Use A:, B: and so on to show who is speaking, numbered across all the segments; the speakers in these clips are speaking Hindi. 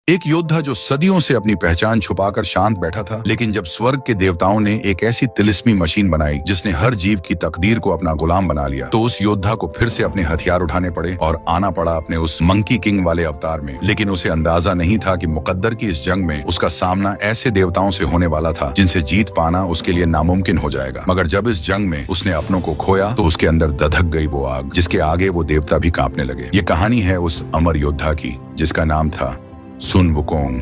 A: एक योद्धा जो सदियों से अपनी पहचान छुपाकर शांत बैठा था, लेकिन जब स्वर्ग के देवताओं ने एक ऐसी तिलिस्मी मशीन बनाई जिसने हर जीव की तकदीर को अपना गुलाम बना लिया, तो उस योद्धा को फिर से अपने हथियार उठाने पड़े और आना पड़ा अपने उस मंकी किंग वाले अवतार में। लेकिन उसे अंदाजा नहीं था कि मुकद्दर की इस जंग में उसका सामना ऐसे देवताओं से होने वाला था जिनसे जीत पाना उसके लिए नामुमकिन हो जाएगा। मगर जब इस जंग में उसने अपनों को खोया तो उसके अंदर धधक गई वो आग जिसके आगे वो देवता भी कांपने लगे। ये कहानी है उस अमर योद्धा की जिसका नाम था सुन वुकोंग।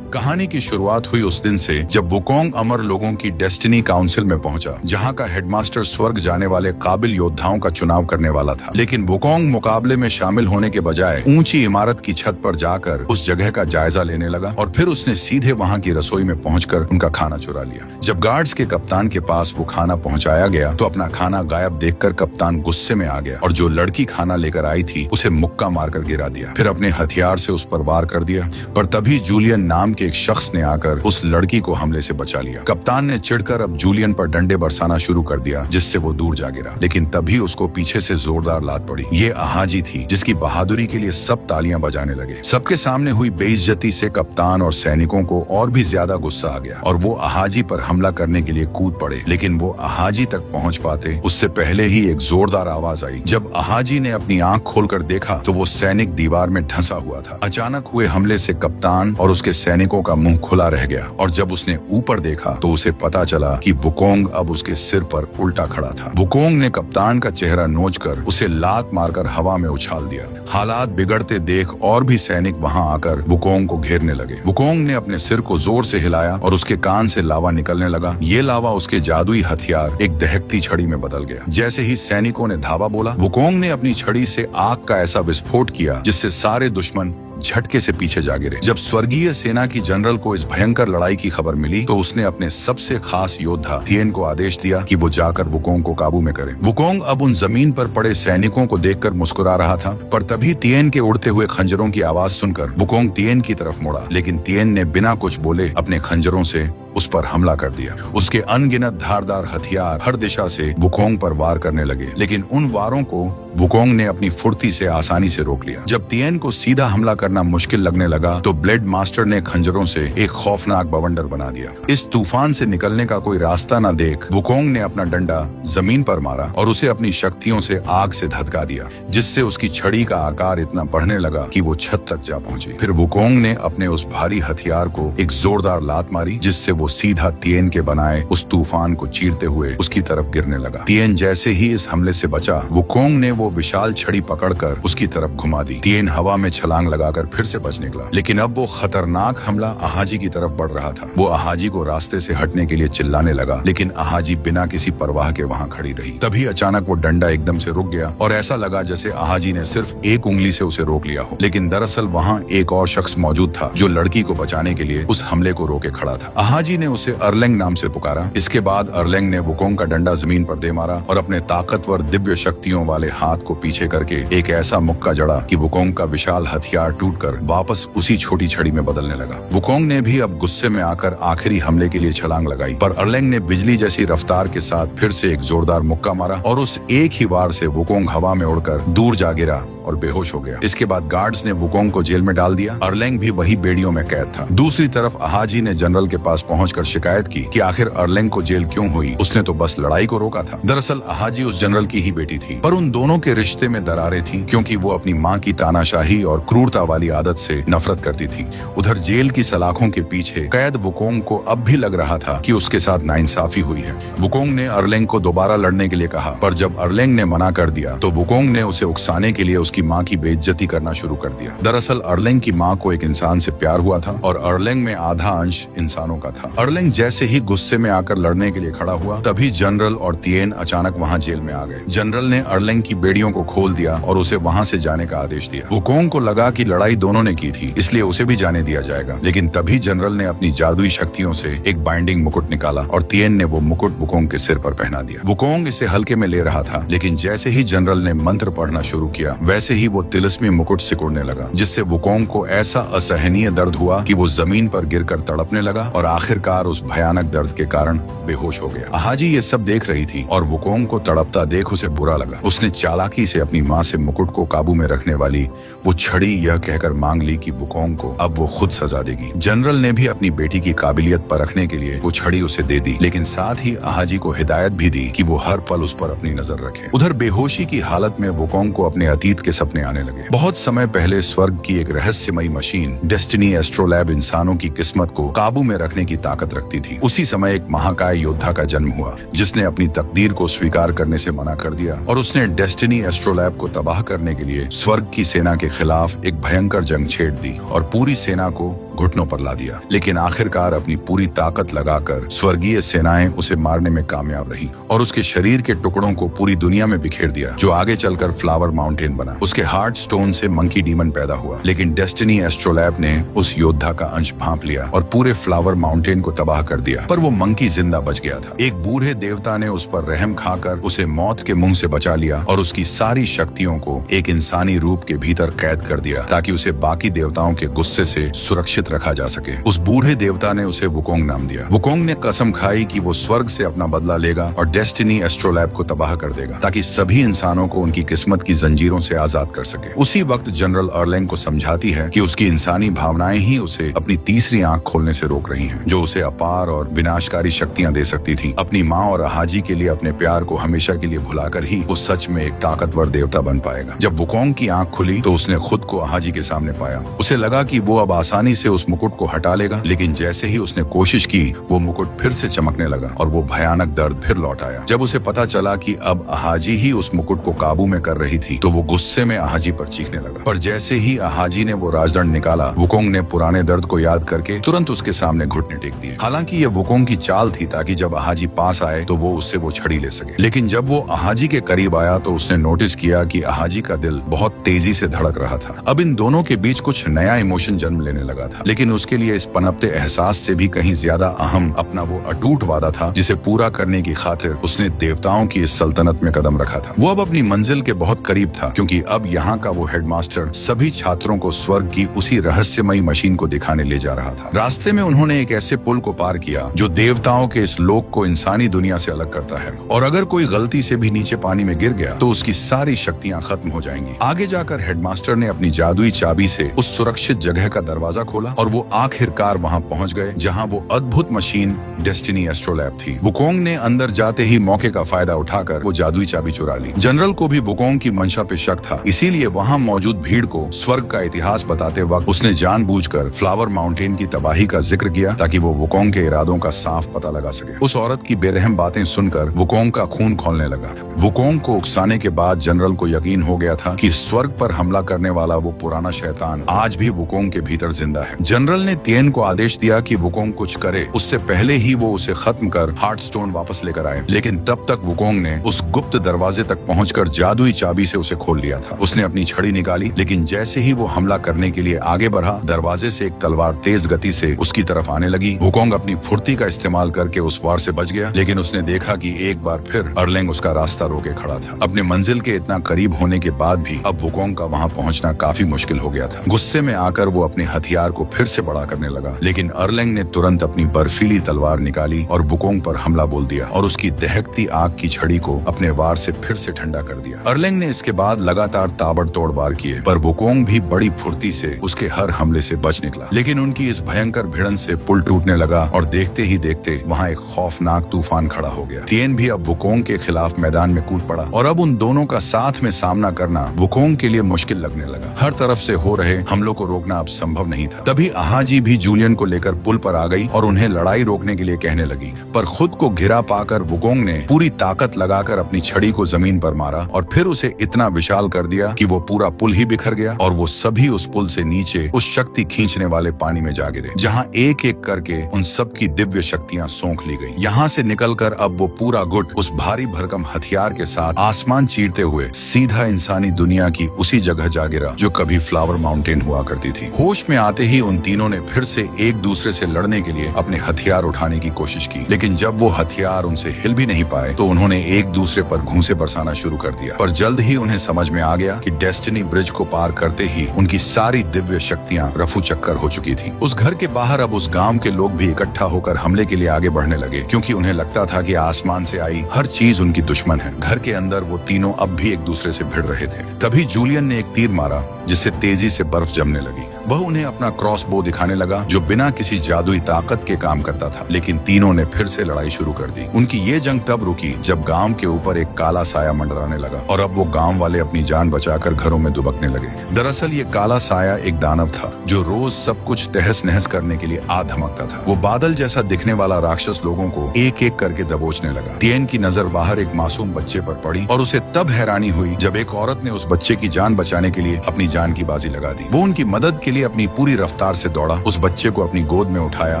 A: कहानी की शुरुआत हुई उस दिन से जब वुकोंग अमर लोगों की डेस्टिनी काउंसिल में पहुंचा, जहां का हेडमास्टर स्वर्ग जाने वाले काबिल योद्धाओं का चुनाव करने वाला था। लेकिन वुकोंग मुकाबले में शामिल होने के बजाय ऊंची इमारत की छत पर जाकर उस जगह का जायजा लेने लगा और फिर उसने सीधे वहां की रसोई में पहुंचकर उनका खाना चुरा लिया। जब गार्ड्स के कप्तान के पास वो खाना पहुंचाया गया तो अपना खाना गायब देखकर कप्तान गुस्से में आ गया और जो लड़की खाना लेकर आई थी उसे मुक्का मारकर गिरा दिया। फिर अपने हथियार से उस पर वार कर दिया, पर तभी जूलियन नाम एक शख्स ने आकर उस लड़की को हमले से बचा लिया। कप्तान ने चिढ़कर अब जूलियन पर डंडे बरसाना शुरू कर दिया जिससे वो दूर जा गिरा। लेकिन तभी उसको पीछे से जोरदार लात पड़ी। ये अहाजी थी जिसकी बहादुरी के लिए सब तालियां बजाने लगे। सबके सामने हुई बेइज्जती से कप्तान और सैनिकों को और भी ज्यादा गुस्सा आ गया और वो अहाजी पर हमला करने के लिए कूद पड़े। लेकिन वो अहाजी तक पहुंच पाते उससे पहले ही एक जोरदार आवाज आई। जब अहाजी ने अपनी आंख खोलकर देखा तो वो सैनिक दीवार में ढंसा हुआ था। अचानक हुए हमले से कप्तान और उसके सैनिकों का मुंह खुला रह गया और जब उसने ऊपर देखा तो उसे पता चला कि वुकोंग अब उसके सिर पर उल्टा खड़ा था। वुकोंग ने कप्तान का चेहरा नोचकर उसे लात मारकर हवा में उछाल दिया। हालात बिगड़ते देख और भी सैनिक वहां आकर वुकोंग को घेरने लगे। वुकोंग ने अपने सिर को जोर से हिलाया और उसके कान से लावा निकलने लगा। ये लावा उसके जादुई हथियार एक दहकती छड़ी में बदल गया। जैसे ही सैनिकों ने धावा बोला, वुकोंग ने अपनी छड़ी से आग का ऐसा विस्फोट किया जिससे सारे दुश्मन झटके से पीछे जा गिरे। जब स्वर्गीय सेना की जनरल को इस भयंकर लड़ाई की खबर मिली तो उसने अपने सबसे खास योद्धा तिएन को आदेश दिया कि वो जाकर वुकोंग को काबू में करे। वुकोंग अब उन जमीन पर पड़े सैनिकों को देखकर मुस्कुरा रहा था, पर तभी तिएन के उड़ते हुए खंजरों की आवाज सुनकर वुकोंग तिएन की तरफ मुड़ा। लेकिन तिएन ने बिना कुछ बोले अपने खंजरों से उस पर हमला कर दिया। उसके अनगिनत धारदार हथियार हर दिशा से वुकोंग पर वार करने लगे, लेकिन उन वारों को वुकोंग ने अपनी फुर्ती से आसानी से रोक लिया। जब तिएन को सीधा हमला करना मुश्किल लगने लगा तो ब्लेड मास्टर ने खंजरों से एक खौफनाक बवंडर बना दिया। इस तूफान से निकलने का कोई रास्ता न देख वुकोंग ने अपना डंडा जमीन पर मारा और उसे अपनी शक्तियों से आग से धधका दिया, जिससे उसकी छड़ी का आकार इतना बढ़ने लगा कि वो छत तक जा पहुंची। फिर वुकोंग ने अपने उस भारी हथियार को एक जोरदार लात मारी जिससे वो सीधा तिएन के बनाए उस तूफान को चीरते हुए उसकी तरफ गिरने लगा। तिएन जैसे ही इस हमले से बचा, वुकोंग ने वो विशाल छड़ी पकड़कर उसकी तरफ घुमा दी। तिएन हवा में छलांग लगाकर फिर से बच निकला, लेकिन अब वो खतरनाक हमला अहाजी की तरफ बढ़ रहा था। वो अहाजी को रास्ते से हटने के लिए चिल्लाने लगा, लेकिन अहाजी बिना किसी परवाह के वहां खड़ी रही। तभी अचानक वो डंडा एकदम से रुक गया और ऐसा लगा जैसे अहाजी ने सिर्फ एक उंगली से उसे रोक लिया हो। लेकिन दरअसल वहां एक और शख्स मौजूद था जो लड़की को बचाने के लिए उस हमले को रोके खड़ा था। अहाजी ने उसे अर्लेंग नाम से पुकारा। इसके बाद अर्लेंग ने वुकोंग का डंडा जमीन पर दे मारा और अपने ताकतवर दिव्य शक्तियों वाले हाथ को पीछे करके एक ऐसा मुक्का जड़ा कि वुकोंग का विशाल हथियार टूटकर वापस उसी छोटी छड़ी में बदलने लगा। वुकोंग ने भी अब गुस्से में आकर आखिरी हमले के लिए छलांग लगाई, पर अर्लेंग ने बिजली जैसी रफ्तार के साथ फिर से एक जोरदार मुक्का मारा और उस एक ही वार से वुकोंग हवा में उड़कर दूर जा गिरा और बेहोश हो गया। इसके बाद गार्ड्स ने वुकोंग को जेल में डाल दिया। अर्लेंग भी वही बेड़ियों में कैद था। दूसरी तरफ अहाजी ने जनरल के पास पहुंचकर शिकायत की कि आखिर अर्लेंग को जेल क्यों हुई, उसने तो बस लड़ाई को रोका था। दरअसल अहाजी उस जनरल की ही बेटी थी, पर उन दोनों के रिश्ते में दरारें थीं क्योंकि वो अपनी माँ की तानाशाही और क्रूरता वाली आदत से नफरत करती थी। उधर जेल की सलाखों के पीछे कैद वुकोंग को अब भी लग रहा था कि उसके साथ नाइंसाफी हुई है। वुकोंग ने अर्लेंग को दोबारा लड़ने के लिए कहा, पर जब अर्लेंग ने मना कर दिया तो वुकोंग ने उसे उकसाने के लिए उसकी माँ की बेइज्जती करना शुरू कर दिया। दरअसल अर्लेंग की माँ को एक इंसान से प्यार हुआ था और अर्लेंग में आधा अंश इंसानों का था। अर्लेंग जैसे ही गुस्से में आकर लड़ने के लिए खड़ा हुआ, तभी जनरल और तिएन अचानक वहाँ जेल में आ गए। जनरल ने अर्लेंग की बेड़ियों को खोल दिया और उसे वहाँ से जाने का आदेश दिया। वुकोंग को लगा कि लड़ाई दोनों ने की थी, इसलिए उसे भी जाने दिया जाएगा। लेकिन तभी जनरल ने अपनी जादुई शक्तियों से एक बाइंडिंग मुकुट निकाला और तिएन ने वो मुकुट वुकोंग के सिर पर पहना दिया। वुकोंग इसे हल्के में ले रहा था, लेकिन जैसे ही जनरल ने मंत्र पढ़ना शुरू किया, वैसे जैसे ही वो तिलिस्मी मुकुट सिकुड़ने लगा, जिससे वुकोंग को ऐसा असहनीय दर्द हुआ कि वो जमीन पर गिरकर तड़पने लगा और आखिरकार उस भयानक दर्द के कारण बेहोश हो गया। अहाजी ये सब देख रही थी और वुकोंग को तड़पता देख उसे बुरा लगा। उसने चालाकी से अपनी माँ से मुकुट को काबू में रखने वाली वो छड़ी यह कहकर मांग ली कि वुकोंग को अब वो खुद सजा देगी। जनरल ने भी अपनी बेटी की काबिलियत परखने के लिए वो छड़ी उसे दे दी, लेकिन साथ ही अहाजी को हिदायत भी दी कि वो हर पल उस पर अपनी नजर रखे। उधर बेहोशी की हालत में वुकोंग को अपने अतीत के सपने आने लगे। बहुत समय पहले स्वर्ग की एक रहस्यमयी मशीन डेस्टिनी एस्ट्रोलैब इंसानों की किस्मत को काबू में रखने की ताकत रखती थी। उसी समय एक महाकाय योद्धा का जन्म हुआ, जिसने अपनी तकदीर को स्वीकार करने से मना कर दिया और उसने डेस्टिनी एस्ट्रोलैब को तबाह करने के लिए स्वर्ग की सेना के खिलाफ एक भयंकर जंग छेड़ दी और पूरी सेना को घुटनों पर ला दिया। लेकिन आखिरकार अपनी पूरी ताकत लगाकर स्वर्गीय सेनाएं उसे मारने में कामयाब रही और उसके शरीर के टुकड़ों को पूरी दुनिया में बिखेर दिया, जो आगे चलकर फ्लावर माउंटेन बना। उसके हार्ट स्टोन से मंकी डीमन पैदा हुआ, लेकिन डेस्टिनी एस्ट्रोलैब ने उस योद्धा का अंश भांप लिया और पूरे फ्लावर माउंटेन को तबाह कर दिया। पर वो मंकी जिंदा बच गया था। एक बूढ़े देवता ने उस पर रहम खाकर उसे मौत के मुंह से बचा लिया और उसकी सारी शक्तियों को एक इंसानी रूप के भीतर कैद कर दिया, ताकि उसे बाकी देवताओं के गुस्से से सुरक्षित रखा जा सके। उस बूढ़े देवता ने उसे वुकोंग नाम दिया। वुकोंग ने कसम खाई कि वो स्वर्ग से अपना बदला लेगा और डेस्टिनी एस्ट्रोलैब को तबाह कर देगा, ताकि सभी इंसानों को उनकी किस्मत की जंजीरों से आजाद कर सके। उसी वक्त जनरल अर्लेंग को समझाती है कि उसकी इंसानी भावनाएं ही उसे अपनी तीसरी आंख खोलने से रोक रही हैं, जो उसे अपार और विनाशकारी शक्तियां दे सकती थी। अपनी माँ और अहाजी के लिए अपने प्यार को हमेशा के लिए भुलाकर ही वो सच में एक ताकतवर देवता बन पाएगा। जब वुकोंग की आंख खुली तो उसने खुद को अहाजी के सामने पाया। उसे लगा कि वो अब आसानी से उस मुकुट को हटा लेगा, लेकिन जैसे ही उसने कोशिश की वो मुकुट फिर से चमकने लगा और वो भयानक दर्द फिर लौट आया। जब उसे पता चला कि अब अहाजी ही उस मुकुट को काबू में कर रही थी, तो वो गुस्से में अहाजी पर चीखने लगा। पर जैसे ही अहाजी ने वो राजदंड निकाला, वुकोंग ने पुराने दर्द को याद करके तुरंत उसके सामने घुटने टेक दिए। हालांकि ये वुकोंग की चाल थी, ताकि जब अहाजी पास आए तो वो उससे वो छड़ी ले सके। लेकिन जब वो अहाजी के करीब आया तो उसने नोटिस किया कि अहाजी का दिल बहुत तेजी से धड़क रहा था। अब इन दोनों के बीच कुछ नया इमोशन जन्म लेने लगा था, लेकिन उसके लिए इस पनपते एहसास से भी कहीं ज्यादा अहम अपना वो अटूट वादा था, जिसे पूरा करने की खातिर उसने देवताओं की इस सल्तनत में कदम रखा था। वो अब अपनी मंजिल के बहुत करीब था, क्योंकि अब यहाँ का वो हेडमास्टर सभी छात्रों को स्वर्ग की उसी रहस्यमयी मशीन को दिखाने ले जा रहा था। रास्ते में उन्होंने एक ऐसे पुल को पार किया जो देवताओं के इस लोक को इंसानी दुनिया से अलग करता है, और अगर कोई गलती से भी नीचे पानी में गिर गया तो उसकी सारी शक्तियां खत्म हो जाएंगी। आगे जाकर हेडमास्टर ने अपनी जादुई चाबी से उस सुरक्षित जगह का दरवाजा खोला और वो आखिरकार वहां पहुंच गए जहां वो अद्भुत मशीन डेस्टिनी एस्ट्रोलैब थी। वुकोंग ने अंदर जाते ही मौके का फायदा उठाकर वो जादुई चाबी चुरा ली। जनरल को भी वुकोंग की मंशा पे शक था, इसीलिए वहां मौजूद भीड़ को स्वर्ग का इतिहास बताते वक्त उसने जानबूझकर फ्लावर माउंटेन की तबाही का जिक्र किया, ताकि वो वुकोंग के इरादों का साफ पता लगा सके। उस औरत की बेरहम बातें सुनकर वुकोंग का खून खौलने लगा। वुकोंग को उकसाने के बाद जनरल को यकीन हो गया था कि स्वर्ग पर हमला करने वाला वो पुराना शैतान आज भी वुकोंग के भीतर जिंदा है। जनरल ने तिएन को आदेश दिया कि वुकोंग कुछ करे, उससे पहले ही वो उसे खत्म कर हार्ट स्टोन वापस लेकर आए। लेकिन तब तक वुकोंग ने उस गुप्त दरवाजे तक पहुंचकर जादुई चाबी से उसे खोल लिया था। उसने अपनी छड़ी निकाली, लेकिन जैसे ही वो हमला करने के लिए आगे बढ़ा, दरवाजे से एक तलवार तेज गति से उसकी तरफ आने लगी। वुकोंग अपनी फुर्ती का इस्तेमाल करके उस वार से बच गया, लेकिन उसने देखा कि एक बार फिर अर्लेंग उसका रास्ता रोके खड़ा था। अपने मंजिल के इतना करीब होने के बाद भी अब वुकोंग का वहां पहुंचना काफी मुश्किल हो गया था। गुस्से में आकर वो अपने हथियार को फिर से बड़ा करने लगा, लेकिन अर्लेंग ने तुरंत अपनी बर्फीली तलवार निकाली और वुकोंग पर हमला बोल दिया और उसकी दहकती आग की छड़ी को अपने वार से फिर से ठंडा कर दिया। अर्लेंग ने इसके बाद लगातार ताबड़तोड़ वार किए, पर वुकोंग भी बड़ी फुर्ती से उसके हर हमले से बच निकला। लेकिन उनकी इस भयंकर भिड़न से पुल टूटने लगा और देखते ही देखते वहाँ एक खौफनाक तूफान खड़ा हो गया। तिएन भी अब वुकोंग के खिलाफ मैदान में कूद पड़ा और अब उन दोनों का साथ में सामना करना वुकोंग के लिए मुश्किल लगने लगा। हर तरफ से हो रहे हमलों को रोकना अब संभव नहीं था। तभी अहाजी भी जूलियन को लेकर पुल पर आ गई और उन्हें लड़ाई रोकने के लिए कहने लगी, पर खुद को घिरा पाकर वुकोंग ने पूरी ताकत लगाकर अपनी छड़ी को जमीन पर मारा और फिर उसे इतना विशाल कर दिया कि वो पूरा पुल ही बिखर गया और वो सभी उस पुल से नीचे उस शक्ति खींचने वाले पानी में जा गिरे, जहाँ एक एक करके उन सब की दिव्य शक्तियाँ सौंख ली गई। यहाँ से निकलकर अब वो पूरा गुट उस भारी भरकम हथियार के साथ आसमान चीरते हुए सीधा इंसानी दुनिया की उसी जगह जा गिरा जो कभी फ्लावर माउंटेन हुआ करती थी। होश में आते ही उन तीनों ने फिर से एक दूसरे से लड़ने के लिए अपने हथियार उठाने की कोशिश की, लेकिन जब वो हथियार उनसे हिल भी नहीं पाए तो उन्होंने एक दूसरे पर घूंसे बरसाना शुरू कर दिया। पर जल्द ही उन्हें समझ में आ गया कि डेस्टिनी ब्रिज को पार करते ही उनकी सारी दिव्य शक्तियां रफू चक्कर हो चुकी थी। उस घर के बाहर अब उस गांव के लोग भी इकट्ठा होकर हमले के लिए आगे बढ़ने लगे, क्योंकि उन्हें लगता था कि आसमान से आई हर चीज उनकी दुश्मन है। घर के अंदर वो तीनों अब भी एक दूसरे से भिड़ रहे थे। तभी जूलियन ने एक तीर मारा जिससे तेजी से बर्फ जमने लगी। वह उन्हें अपना क्रॉस बो दिखाने लगा जो बिना किसी जादुई ताकत के काम करता था, लेकिन तीनों ने फिर से लड़ाई शुरू कर दी। उनकी ये जंग तब रुकी जब गांव के ऊपर एक काला साया मंडराने लगा और अब वो गांव वाले अपनी जान बचाकर घरों में दुबकने लगे। दरअसल ये काला साया एक दानव था जो रोज सब कुछ तहस नहस करने के लिए आ धमकता था। वो बादल जैसा दिखने वाला राक्षस लोगों को एक एक करके दबोचने लगा। तिएन की नजर बाहर एक मासूम बच्चे पर पड़ी और उसे तब हैरानी हुई जब एक औरत ने उस बच्चे की जान बचाने के लिए अपनी जान की बाजी लगा दी। वो उनकी मदद के लिए अपनी पूरी रफ्तार से दौड़ा, उस बच्चे को अपनी गोद में उठाया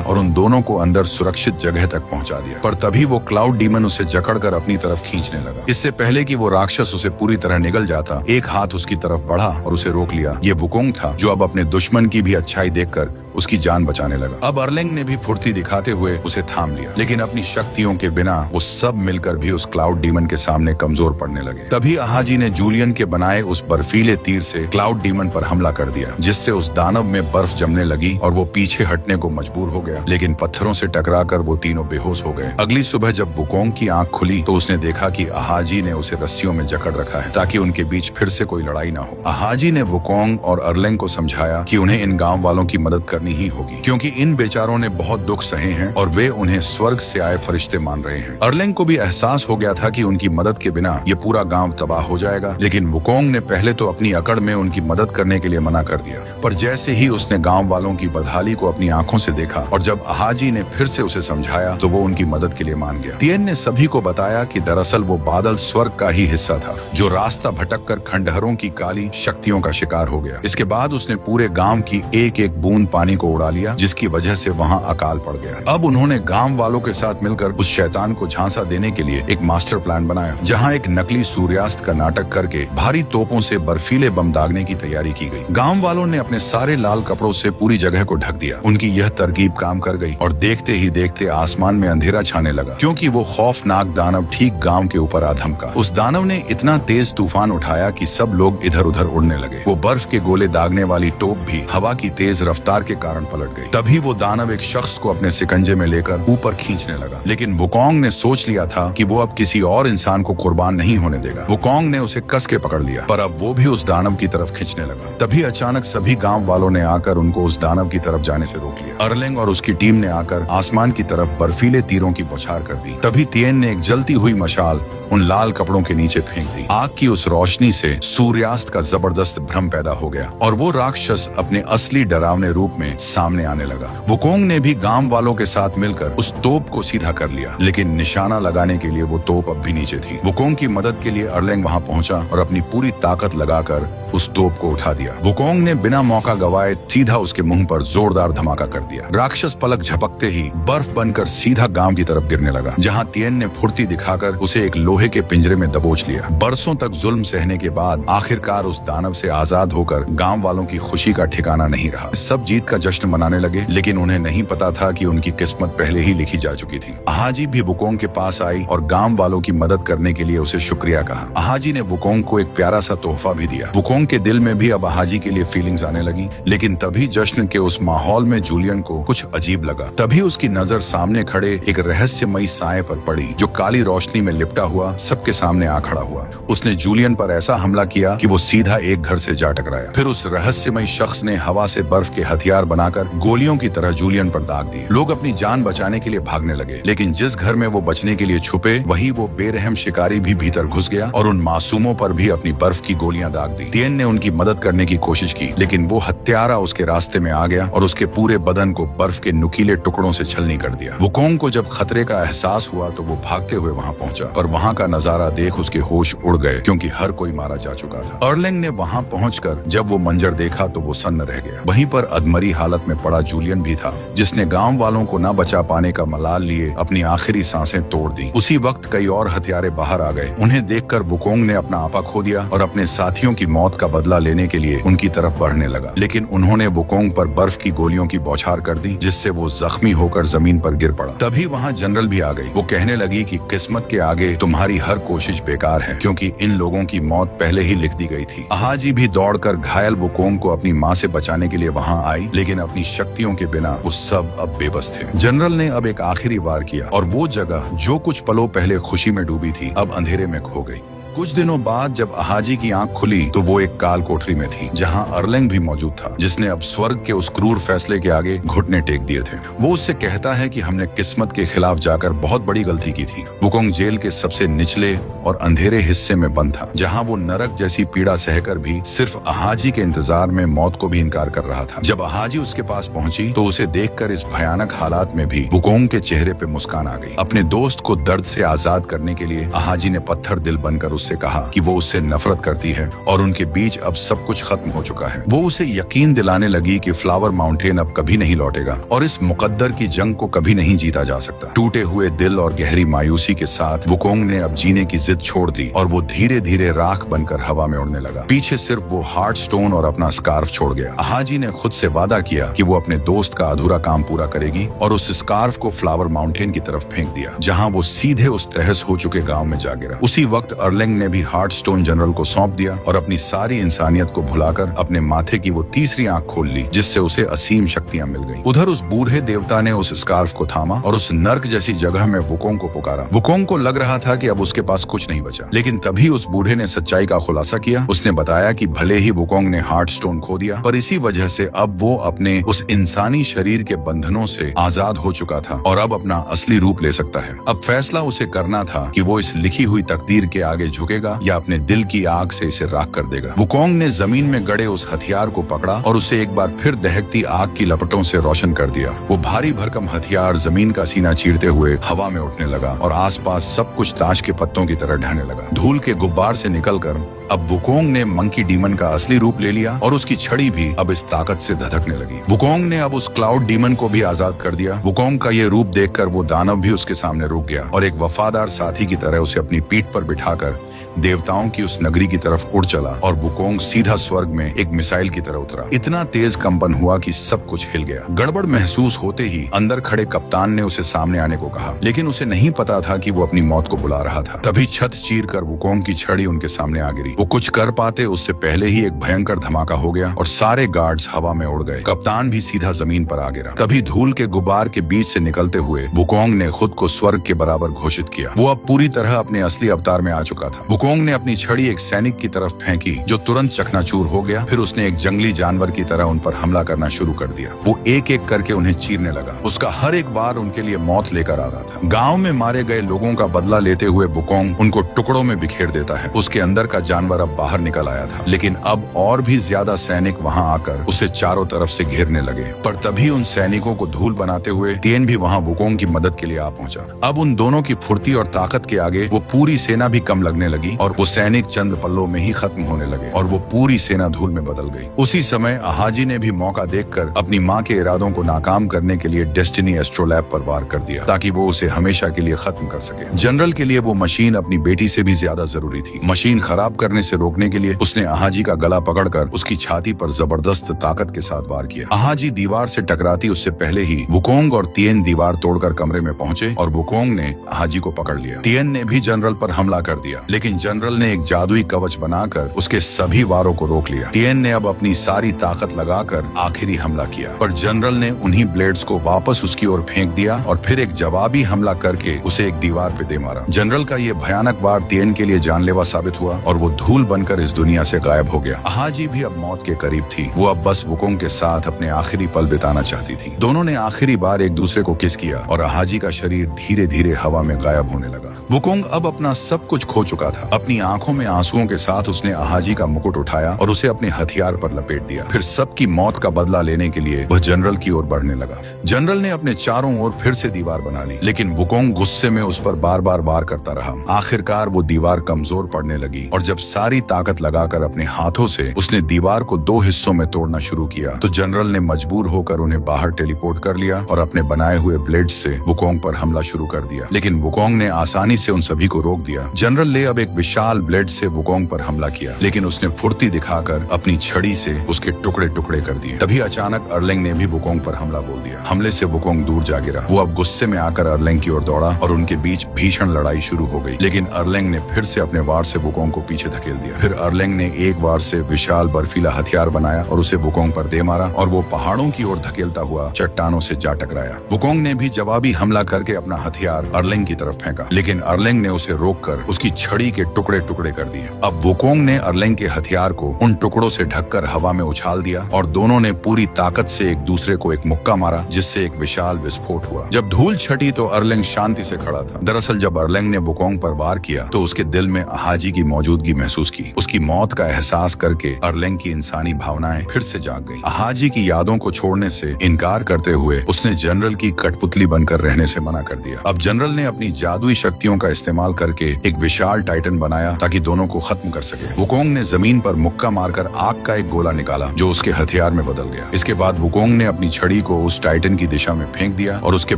A: और उन दोनों को अंदर सुरक्षित जगह तक पहुंचा दिया। पर तभी वो क्लाउड डीमन उसे जकड़कर अपनी तरफ खींचने लगा। इससे पहले कि वो राक्षस उसे पूरी तरह निगल जाता, एक हाथ उसकी तरफ बढ़ा और उसे रोक लिया। ये वुकोंग था जो अब अपने दुश्मन की भी अच्छाई देखकर उसकी जान बचाने लगा। अब अर्लेंग ने भी फुर्ती दिखाते हुए उसे थाम लिया, लेकिन अपनी शक्तियों के बिना वो सब मिलकर भी उस क्लाउड डीमन के सामने कमजोर पड़ने लगे। तभी अहाजी ने जूलियन के बनाए उस बर्फीले तीर से क्लाउड डीमन पर हमला कर दिया, जिससे उस दानव में बर्फ जमने लगी और वो पीछे हटने को मजबूर हो गया, लेकिन पत्थरों से टकराकर वो तीनों बेहोश हो गए। अगली सुबह जब वुकोंग की आंख खुली तो उसने देखा कि अहाजी ने उसे रस्सियों में जकड़ रखा है ताकि उनके बीच फिर से कोई लड़ाई ना हो। अहाजी ने वुकोंग और अर्लेंग को समझाया कि उन्हें इन गांव वालों की मदद करनी ही होगी, क्योंकि इन बेचारों ने बहुत दुख सहे हैं और वे उन्हें स्वर्ग से आए फरिश्ते मान रहे हैं। अर्लेंग को भी एहसास हो गया था कि उनकी मदद के बिना ये पूरा गांव तबाह हो जाएगा, लेकिन वुकोंग ने पहले तो अपनी अकड़ में उनकी मदद करने के लिए मना कर दिया। पर जैसे ही उसने गांव वालों की बदहाली को अपनी आंखों से देखा और जब अहाजी ने फिर से उसे समझाया तो वो उनकी मदद के लिए मान गया। तिएन ने सभी को बताया कि दरअसल वो बादल स्वर्ग का ही हिस्सा था जो रास्ता भटककर खंडहरों की काली शक्तियों का शिकार हो गया। इसके बाद उसने पूरे गांव की एक एक बूंद पानी को उड़ा लिया, जिसकी वजह से वहां अकाल पड़ गया। अब उन्होंने गांव वालों के साथ मिलकर उस शैतान को झांसा देने के लिए एक मास्टर प्लान बनाया, जहां एक नकली सूर्यास्त का नाटक करके भारी तोपों से बर्फीले बम दागने की तैयारी की गई। गांव वालों ने अपने सारे लाल कपड़ों से पूरी जगह को ढक दिया। उनकी यह तरकीब काम कर गई और देखते ही देखते आसमान में अंधेरा छाने लगा, क्योंकि वो खौफनाक दानव ठीक गांव के ऊपर आ धमका। उस दानव ने इतना तेज तूफान उठाया कि सब लोग इधर उधर उड़ने लगे। वो बर्फ के गोले दागने वाली टोप भी हवा की तेज रफ्तार के कारण पलट गई। तभी वो दानव एक शख्स को अपने सिकंजे में लेकर ऊपर खींचने लगा, लेकिन वुकोंग ने सोच लिया था कि वो अब किसी और इंसान को कुर्बान नहीं होने देगा। वुकोंग ने उसे कस के पकड़ लिया, पर अब वो भी उस दानव की तरफ खींचने लगा। तभी अचानक सभी गांव वालों ने आकर उनको उस दानव की तरफ जाने से रोक लिया। अर्लेंग और उसकी टीम ने आकर आसमान की तरफ बर्फीले तीरों की बौछार कर दी। तभी तिएन ने एक जलती हुई मशाल उन लाल कपड़ों के नीचे फेंक दी। आग की उस रोशनी से सूर्यास्त का जबरदस्त भ्रम पैदा हो गया और वो राक्षस अपने असली डरावने रूप में सामने आने लगा। वुकोंग ने भी गांव वालों के साथ मिलकर उस तोप को सीधा कर लिया, लेकिन निशाना लगाने के लिए वो तोप अब भी नीचे थी। वुकोंग की मदद के लिए अर्लेंग वहां पहुंचा और अपनी पूरी ताकत लगाकर उस तोप को उठा दिया। वुकोंग ने बिना मौका गवाए सीधा उसके मुंह पर जोरदार धमाका कर दिया। राक्षस पलक झपकते ही बर्फ बनकर सीधा गांव की तरफ गिरने लगा, जहां तिएन ने फुर्ती दिखाकर उसे एक लोहे के पिंजरे में दबोच लिया। बरसों तक जुल्म सहने के बाद आखिरकार उस दानव से आजाद होकर गांव वालों की खुशी का ठिकाना नहीं रहा। सब जीत का जश्न मनाने लगे, लेकिन उन्हें नहीं पता था कि उनकी किस्मत पहले ही लिखी जा चुकी थी। अहाजी भी वुकोंग के पास आई और गांव वालों की मदद करने के लिए उसे शुक्रिया कहा। अहाजी ने वुकोंग को एक प्यारा सा तोहफा भी दिया। वुकोंग के दिल में भी अब अहाजी के लिए फीलिंग्स आने लगी, लेकिन तभी जश्न के उस माहौल में जूलियन को कुछ अजीब लगा। तभी उसकी नजर सामने खड़े एक रहस्यमयी साए पर पड़ी जो काली रोशनी में लिपटा हुआ सबके सामने आ खड़ा हुआ। उसने जूलियन पर ऐसा हमला किया कि वो सीधा एक घर से जा टकराया। फिर उस रहस्यमयी शख्स ने हवा से बर्फ के हथियार बनाकर गोलियों की तरह जूलियन पर दाग दिए। लोग अपनी जान बचाने के लिए भागने लगे, लेकिन जिस घर में वो बचने के लिए छुपे वही वो बेरहम शिकारी भी भीतर घुस गया और उन मासूमों पर भी अपनी बर्फ की गोलियां दाग दी। तिएन ने उनकी मदद करने की कोशिश की, लेकिन वो हत्यारा उसके रास्ते में आ गया और उसके पूरे बदन को बर्फ के नुकीले टुकड़ों से छलनी कर दिया। वुकोंग को जब खतरे का एहसास हुआ तो वो भागते हुए वहां पहुंचा, पर वहां का नजारा देख उसके होश उड़ गए, क्योंकि हर कोई मारा जा चुका था। अर्लिंग ने वहां पहुंचकर जब वो मंजर देखा तो वो सन्न रह गया। वहीं पर अधमरी हालत में पड़ा जूलियन भी था, जिसने गांव वालों को न बचा पाने का मलाल लिए अपनी आखिरी सांसें तोड़ दी। उसी वक्त कई और हथियारे बाहर आ गए। उन्हें देखकर वुकोंग ने अपना आपा खो दिया और अपने साथियों की मौत का बदला लेने के लिए उनकी तरफ बढ़ने लगा। लेकिन उन्होंने वुकोंग पर बर्फ की गोलियों की बौछार कर दी, जिससे वो जख्मी होकर जमीन पर गिर पड़ा। तभी वहाँ जनरल भी आ गई। वो कहने लगी कि किस्मत के आगे तुम्हारी हर कोशिश बेकार है, क्योंकि इन लोगों की मौत पहले ही लिख दी गई थी। अहाजी भी दौड़कर घायल वुकोंग को अपनी माँ से बचाने के लिए वहाँ आई, लेकिन अपनी शक्तियों के बिना वो सब अब बेबस थे। जनरल ने अब एक आखिरी वार किया और वो जगह जो कुछ पलों पहले खुशी में डूबी थी अब अंधेरे में खो गई। कुछ दिनों बाद जब अहाजी की आंख खुली तो वो एक काल कोठरी में थी, जहां अर्लिंग भी मौजूद था, जिसने अब स्वर्ग के उस क्रूर फैसले के आगे घुटने टेक दिए थे। वो उससे कहता है कि हमने किस्मत के खिलाफ जाकर बहुत बड़ी गलती की थी। वुकोंग जेल के सबसे निचले और अंधेरे हिस्से में बंद था, जहां वो नरक जैसी पीड़ा सहकर भी सिर्फ अहाजी के इंतजार में मौत को भी इनकार कर रहा था। जब अहाजी उसके पास पहुंची तो उसे देखकर इस भयानक हालात में भी वुकोंग के चेहरे पे मुस्कान आ गई। अपने दोस्त को दर्द से आजाद करने के लिए अहाजी ने पत्थर दिल बनकर उससे कहा कि वो उससे नफरत करती है और उनके बीच अब सब कुछ खत्म हो चुका है। वो उसे यकीन दिलाने लगी कि फ्लावर माउंटेन अब कभी नहीं लौटेगा और इस मुकद्दर की जंग को कभी नहीं जीता जा सकता। टूटे हुए दिल और गहरी मायूसी के साथ वुकोंग ने अब जीने की जिद छोड़ दी और वो धीरे धीरे राख बनकर हवा में उड़ने लगा। पीछे सिर्फ वो हार्ट स्टोन और अपना स्कार्फ छोड़ गया। अहाजी ने खुद से वादा किया कि वो अपने दोस्त का अधूरा काम पूरा करेगी और उस स्कार्फ को फ्लावर माउंटेन की तरफ फेंक दिया, जहाँ वो सीधे उस तहस हो चुके गाँव में जा गिरा। उसी वक्त अर्लिंग ने भी हार्ट स्टोन जनरल को सौंप दिया और अपनी सारी इंसानियत को भुलाकर अपने माथे की वो तीसरी आंख खोल ली, जिससे उसे असीम शक्तियां मिल गईं। उधर उस बूढ़े देवता ने उस स्कार्फ को थामा और उस नर्क जैसी जगह में वुकोंग को पुकारा। वुकोंग को लग रहा था कि अब उसके पास कुछ नहीं बचा, लेकिन तभी उस बूढ़े ने सच्चाई का खुलासा किया। उसने बताया कि भले ही वुकोंग ने हार्ट स्टोन खो दिया, पर इसी वजह से अब वो अपने उस इंसानी शरीर के बंधनों से आजाद हो चुका था और अब अपना असली रूप ले सकता है। अब फैसला उसे करना था कि वो इस लिखी हुई तकदीर के आगे झुकेगा या अपने दिल की आग से इसे राख कर देगा। वुकोंग ने जमीन में गड़े उस हथियार को पकड़ा और उसे एक बार फिर दहकती आग की लपटों से रोशन कर दिया। वो भारी भरकम हथियार जमीन का सीना चीरते हुए हवा में उठने लगा और आसपास सब कुछ ताश के पत्तों की तरह ढहने लगा। धूल के गुब्बार से निकलकर अब वुकोंग ने मंकी डीमन का असली रूप ले लिया और उसकी छड़ी भी अब इस ताकत से धधकने लगी। वुकोंग ने अब उस क्लाउड डीमन को भी आजाद कर दिया। वुकोंग का ये रूप देखकर वो दानव भी उसके सामने रुक गया और एक वफादार साथी की तरह उसे अपनी पीठ पर बिठाकर देवताओं की उस नगरी की तरफ उड़ चला और वुकोंग सीधा स्वर्ग में एक मिसाइल की तरह उतरा। इतना तेज कंपन हुआ कि सब कुछ हिल गया। गड़बड़ महसूस होते ही अंदर खड़े कप्तान ने उसे सामने आने को कहा, लेकिन उसे नहीं पता था कि वो अपनी मौत को बुला रहा था। तभी छत चीरकर वुकोंग की छड़ी उनके सामने आ गिरी। वो कुछ कर पाते उससे पहले ही एक भयंकर धमाका हो गया और सारे गार्ड्स हवा में उड़ गए। कप्तान भी सीधा जमीन पर आ गिरा। तभी धूल के गुब्बार के बीच से निकलते हुए वुकोंग ने खुद को स्वर्ग के बराबर घोषित किया। वो अब पूरी तरह अपने असली अवतार में आ चुका था। वुकोंग ने अपनी छड़ी एक सैनिक की तरफ फेंकी, जो तुरंत चकनाचूर हो गया। फिर उसने एक जंगली जानवर की तरह उन पर हमला करना शुरू कर दिया। वो एक एक करके उन्हें चीरने लगा। उसका हर एक बार उनके लिए मौत लेकर आ रहा था। गांव में मारे गए लोगों का बदला लेते हुए वुकोंग उनको टुकड़ों में बिखेर देता है। उसके अंदर का जानवर अब बाहर निकल आया था, लेकिन अब और भी ज्यादा सैनिक वहां आकर उसे चारों तरफ से घेरने लगे। पर तभी उन सैनिकों को धूल बनाते हुए तिएन भी वहां वुकोंग की मदद के लिए आ पहुंचा। अब उन दोनों की फुर्ती और ताकत के आगे वो पूरी सेना भी कम लगने लगी और वो सैनिक चंद पल्लों में ही खत्म होने लगे और वो पूरी सेना धूल में बदल गई। उसी समय अहाजी ने भी मौका देखकर अपनी माँ के इरादों को नाकाम करने के लिए डेस्टिनी एस्ट्रोलैब पर वार कर दिया, ताकि वो उसे हमेशा के लिए खत्म कर सके। जनरल के लिए वो मशीन अपनी बेटी से भी ज्यादा जरूरी थी। मशीन खराब करने से रोकने के लिए उसने अहाजी का गला पकड़कर उसकी छाती पर जबरदस्त ताकत के साथ वार किया। अहाजी दीवार से टकराती उससे पहले ही वुकोंग और तिएन दीवार तोड़कर कमरे में पहुंचे और वुकोंग ने अहाजी को पकड़ लिया। तिएन ने भी जनरल पर हमला कर दिया, लेकिन जनरल ने एक जादुई कवच बनाकर उसके सभी वारों को रोक लिया। तिएन ने अब अपनी सारी ताकत लगाकर आखिरी हमला किया, पर जनरल ने उन्हीं ब्लेड्स को वापस उसकी ओर फेंक दिया और फिर एक जवाबी हमला करके उसे एक दीवार पे दे मारा। जनरल का ये भयानक वार तिएन के लिए जानलेवा साबित हुआ और वो धूल बनकर इस दुनिया से गायब हो गया। अहाजी भी अब मौत के करीब थी। वो अब बस वुकोंग के साथ अपने आखिरी पल बिताना चाहती थी। दोनों ने आखिरी बार एक दूसरे को किस किया और अहाजी का शरीर धीरे धीरे हवा में गायब होने लगा। वुकोंग अब अपना सब कुछ खो चुका था। अपनी आंखों में आंसुओं के साथ उसने आहाजी का मुकुट उठाया और उसे अपने हथियार पर लपेट दिया। फिर सबकी मौत का बदला लेने के लिए वह जनरल की ओर बढ़ने लगा। जनरल ने अपने चारों ओर फिर से दीवार बना ली, लेकिन वुकोंग गुस्से में उस पर बार बार वार करता रहा। आखिरकार वो दीवार कमजोर पड़ने लगी और जब सारी ताकत लगाकर अपने हाथों से उसने दीवार को 2 हिस्सों में तोड़ना शुरू किया तो जनरल ने मजबूर होकर उन्हें बाहर टेलीपोर्ट कर लिया और अपने बनाए हुए ब्लेड से वुकोंग पर हमला शुरू कर दिया। लेकिन वुकोंग ने आसानी से उन सभी को रोक दिया। जनरल ले अब एक विशाल ब्लेड से वुकोंग पर हमला किया, लेकिन उसने फुर्ती दिखाकर अपनी छड़ी से उसके टुकड़े टुकड़े कर दिए। तभी अचानक अर्लेंग ने भी वुकोंग पर हमला बोल दिया। हमले से वुकोंग दूर जा गिरा। वो अब गुस्से में आकर अर्लेंग की ओर दौड़ा और उनके बीच भीषण लड़ाई शुरू हो गई। लेकिन अर्लेंग ने फिर से अपने वार से वुकोंग को पीछे धकेल दिया। फिर अर्लेंग ने एक वार से विशाल बर्फीला हथियार बनाया और उसे वुकोंग पर दे मारा और वो पहाड़ों की ओर धकेलता हुआ चट्टानों से जा टकराया। वुकोंग ने भी जवाबी हमला करके अपना हथियार अर्लेंग की तरफ फेंका, लेकिन अर्लेंग ने उसे रोककर उसकी छड़ी के टुकड़े टुकड़े कर दिए। अब वुकोंग ने अर्लेंग के हथियार को उन टुकड़ों से ढककर हवा में उछाल दिया और दोनों ने पूरी ताकत से एक दूसरे को एक मुक्का मारा, जिससे एक विशाल विस्फोट हुआ। जब धूल छटी तो अर्लेंग शांति से खड़ा था। दरअसल जब अर्लेंग ने वुकोंग पर वार किया तो उसके दिल में आहाजी की मौजूदगी महसूस की। उसकी मौत का एहसास करके अर्लेंग की इंसानी भावनाएं फिर से जाग गई। आहाजी की यादों को छोड़ने से इनकार करते हुए उसने जनरल की कठपुतली बनकर रहने से मना कर दिया। अब जनरल ने अपनी जादुई शक्तियों का इस्तेमाल करके एक विशाल टाइटन बनाया ताकि दोनों को खत्म कर सके। वुकोंग ने जमीन पर मुक्का मारकर आग का एक गोला निकाला जो उसके हथियार में बदल गया। इसके बाद वुकोंग ने अपनी छड़ी को उस टाइटन की दिशा में फेंक दिया और उसके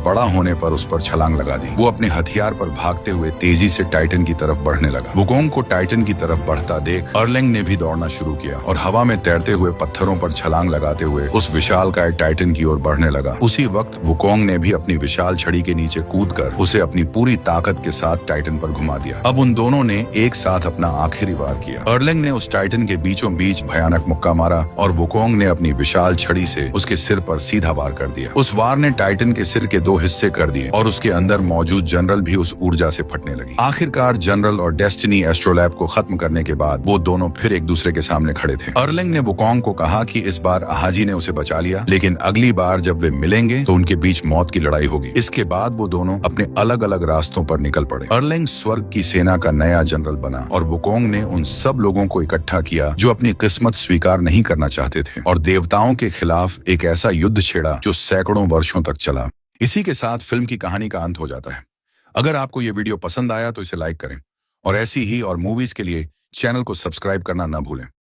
A: बड़ा होने पर उस पर छलांग लगा दी। वो अपने हथियार पर भागते हुए तेजी से टाइटन की तरफ बढ़ने लगा। वुकोंग को टाइटन की तरफ बढ़ता देख अर्लेंग ने भी दौड़ना शुरू किया और हवा में तैरते हुए पत्थरों पर छलांग लगाते हुए उस विशालकाय टाइटन की ओर बढ़ने लगा। उसी वक्त वुकोंग ने भी अपनी विशाल छड़ी के नीचे कूदकर उसे अपनी पूरी ताकत के साथ टाइटन पर घुमा दिया। अब उन दोनों ने एक साथ अपना आखिरी वार किया। अर्लेंग ने उस टाइटन के बीचों बीच भयानक मुक्का मारा और वुकोंग ने अपनी विशाल छड़ी से उसके सिर पर सीधा वार कर दिया। उस वार ने टाइटन के सिर के 2 हिस्से कर दिए और उसके अंदर मौजूद जनरल भी उस ऊर्जा से फटने लगी। आखिरकार जनरल और डेस्टिनी एस्ट्रोलैब को खत्म करने के बाद वो दोनों फिर एक दूसरे के सामने खड़े थे। अर्लेंग ने वुकोंग को कहा कि इस बार आहाजी ने उसे बचा लिया, लेकिन अगली बार जब वे मिलेंगे तो उनके बीच मौत की लड़ाई होगी। इसके बाद वो दोनों अपने अलग अलग रास्तों पर निकल पड़े। अर्लेंग स्वर्ग की सेना का नया जनरल बना और वुकोंग ने उन सब लोगों को इकट्ठा किया जो अपनी किस्मत स्वीकार नहीं करना चाहते थे और देवताओं के खिलाफ एक ऐसा युद्ध छेड़ा जो सैकड़ों वर्षों तक चला। इसी के साथ फिल्म की कहानी का अंत हो जाता है। अगर आपको ये वीडियो पसंद आया तो इसे लाइक करें और ऐसी ही और मूवीज के लिए चैनल को सब्सक्राइब करना न भूलें।